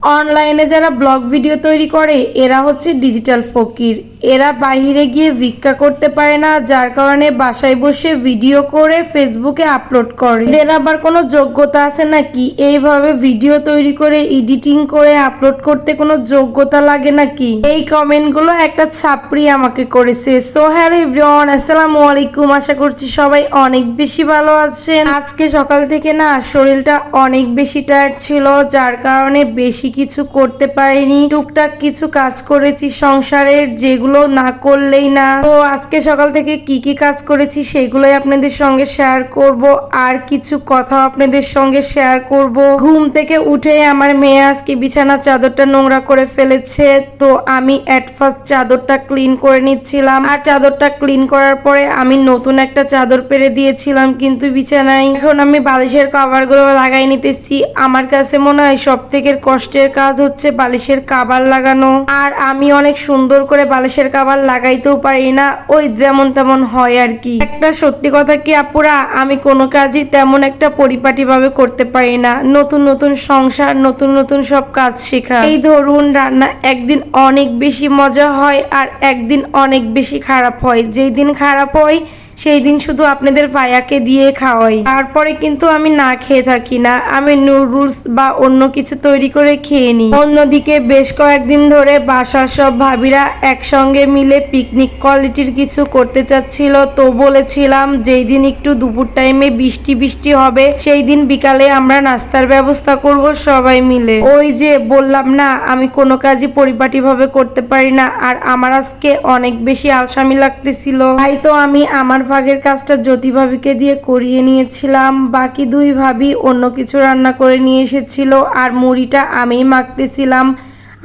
অনলাইনে যারা blog video তৈরি করে এরা হচ্ছে ডিজিটাল ফকির। এরা বাইরে গিয়ে ভিক্ষা করতে পারে না, যার কারণে বাসায় বসে ভিডিও করে ফেসবুকে আপলোড করে। এদের আবার কোনো যোগ্যতা আছে নাকি এইভাবে ভিডিও তৈরি করে এডিটিং করে আপলোড করতে? কোনো যোগ্যতা লাগে নাকি? এই কমেন্টগুলো একটা ছাপড়ি আমাকে করেছে। সো হ্যালো এভরিওয়ান, আসসালামু আলাইকুম। আশা করছি সবাই অনেক বেশি ভালো আছেন। আজকে সকাল থেকে না শরীরটা অনেক বেশি টায়ার্ড ছিল, যার কারণে বেশি কিছু করতে পারিনি। টুকটাক কিছু কাজ করেছি সংসারের, যেগুলো না করলেই না। তো আজকে সকাল থেকে কি কি কাজ করেছি সেগুলোই আপনাদের সঙ্গে শেয়ার করব, আর কিছু কথা আপনাদের সঙ্গে শেয়ার করব। ঘুম থেকে উঠে আমার মেয়ে আজকে বিছানার চাদরটা নোংরা করে ফেলেছে, তো আমি এট ফার্স্ট চাদরটা ক্লিন করে নিচ্ছিলাম। আর চাদরটা ক্লিন করার পরে আমি নতুন একটা চাদর পেরে দিয়েছিলাম কিন্তু বিছানায়। এখন আমি বালিশের কভারগুলো লাগাই নিতেছি। আমার কাছে মনে হয় সব থেকে কষ্টের কাজ হচ্ছে বালিশের কভার লাগানো। আর আমি অনেক সুন্দর করে বালিশের কভার লাগাইতেও পারি না, ওই যেমন তেমন হয় আর কি। একটা সত্যি কথা কি আপুরা, আমি কোনো কাজই তেমন একটা পরিপাটি ভাবে করতে পারি না। নতুন নতুন সংসার, নতুন নতুন সব কাজ শেখা। এই ধরুন রান্না একদিন অনেক বেশি মজা হয় আর একদিন অনেক বেশি খারাপ হয়। যেই দিন খারাপ হয় সেই দিন শুধু আপনাদের ভাইয়াকে দিয়ে খাওয়াই, তারপরে কিন্তু আমি না খেয়ে থাকি না। আমি নুডলস বা অন্য কিছু তৈরি করে খেয়ে নিই। অন্যদিকে বেশ কয়েকদিন ধরে বাসার সব ভাবিরা একসঙ্গে মিলে পিকনিক কোয়ালিটির কিছু করতে চাচ্ছিল, তো বলেছিলাম যেই দিন একটু দুপুর টাইমে বৃষ্টি বৃষ্টি হবে সেই দিন বিকালে আমরা নাস্তার ব্যবস্থা করব সবাই মিলে। ওই যে বললাম না আমি কোনো কাজই পরিপাটি ভাবে করতে পারি না, আর আমার আজকে অনেক বেশি আলসামি লাগতেছিল। তাই তো আমি আমার ভাগের কাজটা জ্যোতি ভাবিকে দিয়ে করিয়ে নিয়েছিলাম। বাকি দুই ভাবি অন্য কিছু রান্না করে নিয়ে এসেছিল, আর মুড়িটা আমিই মাখতেছিলাম।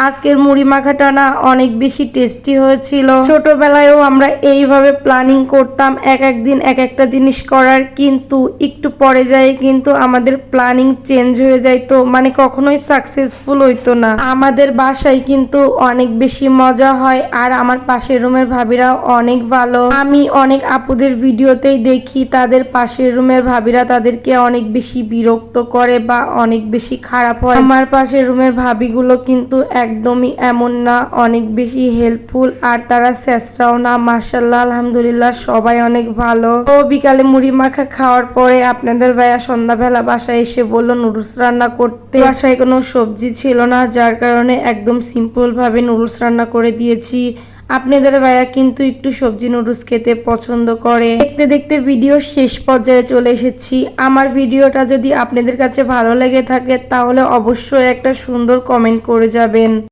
আজকের মুড়ি মাখাটা না অনেক বেশি টেস্টি হয়েছিল। ছোটবেলায়ও আমরা এইভাবে প্ল্যানিং করতাম এক একদিন এক একটা জিনিস করার, কিন্তু একটু পরে যায় কিন্তু আমাদের প্ল্যানিং চেঞ্জ হয়ে যাইতো, মানে কখনোই সাকসেসফুল হইতো না। আমাদের বাসায় কিন্তু অনেক বেশি মজা হয়, আর আমার পাশের রুমের ভাবিরাও অনেক ভালো। আমি অনেক আপুদের ভিডিওতেই দেখি তাদের পাশের রুমের ভাবিরা তাদেরকে অনেক বেশি বিরক্ত করে বা অনেক বেশি খারাপ হয়। আমার পাশের রুমের ভাবিগুলো কিন্তু একদমই এমন না, অনেক বেশি হেল্পফুল, আর তারা শেষরাও না। মাশাআল্লাহ আলহামদুলিল্লাহ সবাই অনেক ভালো। তো বিকালে মুড়ি মাখা খাওয়ার পরে আপনাদের ভাইয়া সন্ধ্যাবেলা বাসায় এসে বলল নুডলস রান্না করতে। বাসায় কোনো সবজি ছিল না, যার কারণে একদম সিম্পল ভাবে নুডলস রান্না করে দিয়েছি। আপনাদের ভাইয়া কিন্তু একটু সবজি নুডলস খেতে পছন্দ করে। দেখতে দেখতে ভিডিও শেষ পর্যায়ে চলে এসেছি। আমার ভিডিওটা যদি আপনাদের কাছে ভালো লেগে থাকে তাহলে অবশ্যই একটা সুন্দর কমেন্ট করে যাবেন।